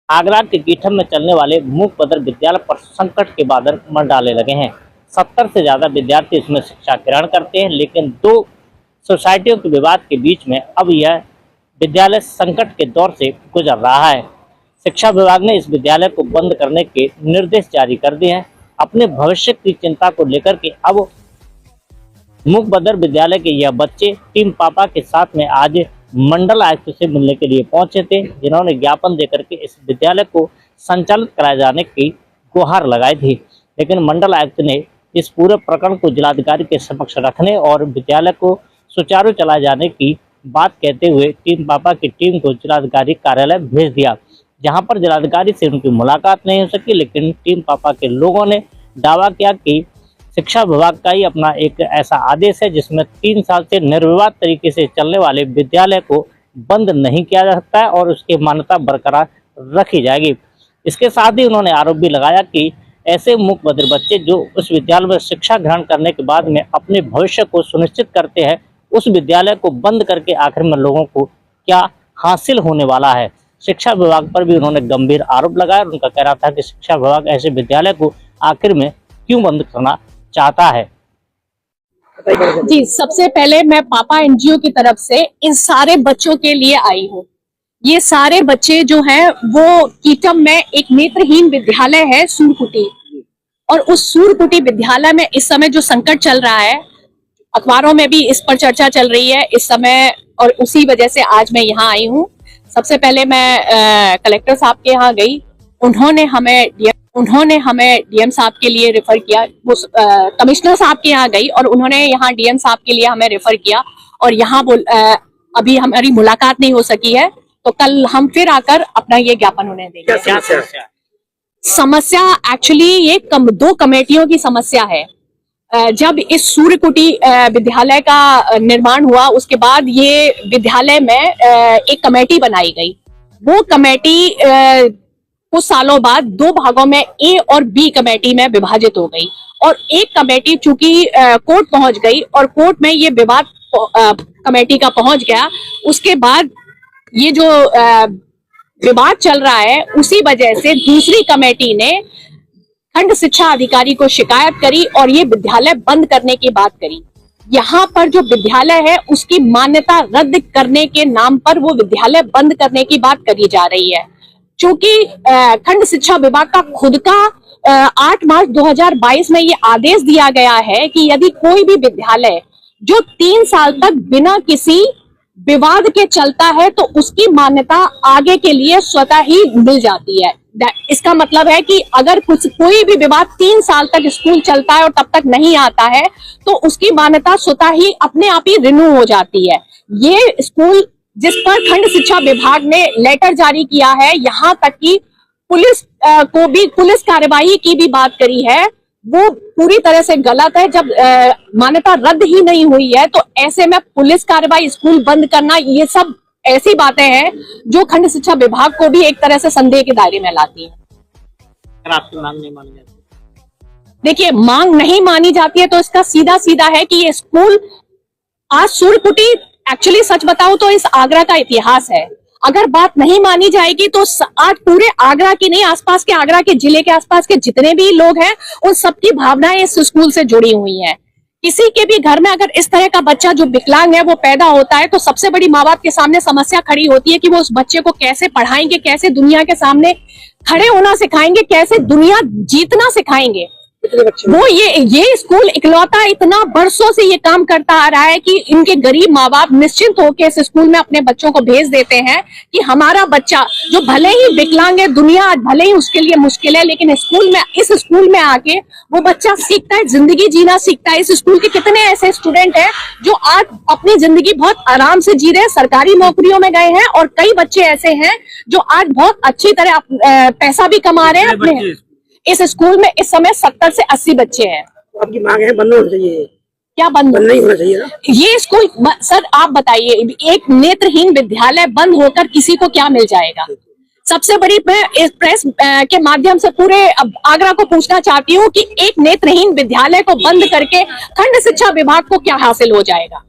आगरा के कीठम में चलने वाले मूक बधिर विद्यालय पर संकट के बादल मंडराने लगे हैं। 70 से ज्यादा विद्यार्थी इसमें शिक्षा ग्रहण करते हैं, लेकिन दो सोसाइटियों के विवाद के बीच में अब यह विद्यालय संकट के दौर से गुजर रहा है। शिक्षा विभाग ने इस विद्यालय को बंद करने के निर्देश जारी कर दिए हैं। अपने भविष्य की चिंता को लेकर के अब मूक बधिर विद्यालय के यह बच्चे टीम पापा के साथ में आज मंडल आयुक्त से मिलने के लिए पहुंचे थे, जिन्होंने ज्ञापन देकर के इस विद्यालय को संचालित कराए जाने की गुहार लगाई थी। लेकिन मंडल आयुक्त ने इस पूरे प्रकरण को जिलाधिकारी के समक्ष रखने और विद्यालय को सुचारू चलाए जाने की बात कहते हुए टीम पापा की टीम को जिलाधिकारी कार्यालय भेज दिया, जहां पर जिलाधिकारी से उनकी मुलाकात नहीं हो सकी। लेकिन टीम पापा के लोगों ने दावा किया कि शिक्षा विभाग का ही अपना एक ऐसा आदेश है जिसमें 3 साल से निर्विवाद तरीके से चलने वाले विद्यालय को बंद नहीं किया जा सकता है और उसकी मान्यता बरकरार रखी जाएगी। इसके साथ ही उन्होंने आरोप भी लगाया कि ऐसे मूक बधिर बच्चे जो उस विद्यालय में शिक्षा ग्रहण करने के बाद में अपने भविष्य को सुनिश्चित करते हैं, उस विद्यालय को बंद करके आखिर में लोगों को क्या हासिल होने वाला है। शिक्षा विभाग पर भी उन्होंने गंभीर आरोप लगाया और उनका कहना था कि शिक्षा विभाग ऐसे विद्यालय को आखिर में क्यों बंद करना चाहता है। जी, सबसे पहले मैं पापा एनजीओ की तरफ से इन सारे बच्चों के लिए आई हूँ। ये सारे बच्चे जो हैं वो कीटम में एक नेत्रहीन विद्यालय है सूरकुटी, और उस सूरकुटी विद्यालय में इस समय जो संकट चल रहा है, अखबारों में भी इस पर चर्चा चल रही है इस समय, और उसी वजह से आज मैं यहाँ आई हूँ। सबसे पहले मैं कलेक्टर साहब के यहाँ गई, उन्होंने हमें डीएम साहब के लिए रेफर किया। वो कमिश्नर साहब के यहाँ गई और उन्होंने यहाँ डीएम साहब के लिए हमें रेफर किया, और यहाँ अभी हमारी मुलाकात नहीं हो सकी है, तो कल हम फिर आकर अपना ये ज्ञापन उन्हें देंगे। क्या समस्या एक्चुअली ये दो कमेटियों की समस्या है। जब इस सूर्यकुटी विद्यालय का निर्माण हुआ, उसके बाद ये विद्यालय में एक कमेटी बनाई गई। वो कमेटी कुछ सालों बाद 2 भागों में ए और बी कमेटी में विभाजित हो गई, और एक कमेटी चूंकि कोर्ट पहुंच गई और कोर्ट में ये विवाद कमेटी का पहुंच गया, उसके बाद ये जो विवाद चल रहा है, उसी वजह से दूसरी कमेटी ने खंड शिक्षा अधिकारी को शिकायत करी और ये विद्यालय बंद करने की बात करी। यहाँ पर जो विद्यालय है उसकी मान्यता रद्द करने के नाम पर वो विद्यालय बंद करने की बात करी जा रही है। चूंकि खंड शिक्षा विभाग का खुद का 8 मार्च 2022 में ये आदेश दिया गया है कि यदि कोई भी विद्यालय जो 3 साल तक बिना किसी विवाद के चलता है तो उसकी मान्यता आगे के लिए स्वतः ही मिल जाती है। इसका मतलब है कि अगर कोई भी विवाद 3 साल तक स्कूल चलता है और तब तक नहीं आता है तो उसकी मान्यता स्वतः ही अपने आप ही रिन्यू हो जाती है। ये स्कूल जिस पर खंड शिक्षा विभाग ने लेटर जारी किया है, यहाँ तक कि पुलिस कार्यवाही की भी बात करी है, वो पूरी तरह से गलत है। जब मान्यता रद्द ही नहीं हुई है तो ऐसे में पुलिस कार्रवाई, स्कूल बंद करना, ये सब ऐसी बातें हैं जो खंड शिक्षा विभाग को भी एक तरह से संदेह के दायरे में लाती है। आपकी मांग नहीं मानी जाती? देखिए, मांग नहीं मानी जाती है तो इसका सीधा सीधा है कि ये स्कूल आज सूरकुटी, एक्चुअली सच बताऊं तो इस आगरा का इतिहास है। अगर बात नहीं मानी जाएगी तो आज पूरे आगरा की नहीं, आसपास के आगरा के जिले के आसपास के जितने भी लोग हैं उन सबकी भावनाएं इस स्कूल से जुड़ी हुई हैं। किसी के भी घर में अगर इस तरह का बच्चा जो विकलांग है वो पैदा होता है तो सबसे बड़ी माँ बाप के सामने समस्या खड़ी होती है कि वो उस बच्चे को कैसे पढ़ाएंगे, कैसे दुनिया के सामने खड़े होना सिखाएंगे, कैसे दुनिया जीतना सिखाएंगे। वो ये स्कूल इकलौता इतना बरसों से ये काम करता आ रहा है कि इनके गरीब माँ बाप निश्चिंत होकर इस स्कूल में अपने बच्चों को भेज देते हैं कि हमारा बच्चा जो भले ही विकलांग है, दुनिया आज भले ही उसके लिए मुश्किल है, लेकिन इस स्कूल में आके वो बच्चा सीखता है, जिंदगी जीना सीखता है। इस स्कूल के कितने ऐसे स्टूडेंट हैं जो आज अपनी जिंदगी बहुत आराम से जी रहे हैं, सरकारी नौकरियों में गए हैं, और कई बच्चे ऐसे हैं जो आज बहुत अच्छी तरह पैसा भी कमा रहे हैं अपने। इस स्कूल में इस समय 70 से 80 बच्चे हैं। आपकी मांग है बंद होना चाहिए? क्या बंद नहीं होना चाहिए ना? ये स्कूल सर आप बताइए, एक नेत्रहीन विद्यालय बंद होकर किसी को क्या मिल जाएगा? सबसे बड़ी मैं इस प्रेस के माध्यम से पूरे आगरा को पूछना चाहती हूँ कि एक नेत्रहीन विद्यालय को बंद करके खंड शिक्षा विभाग को क्या हासिल हो जाएगा?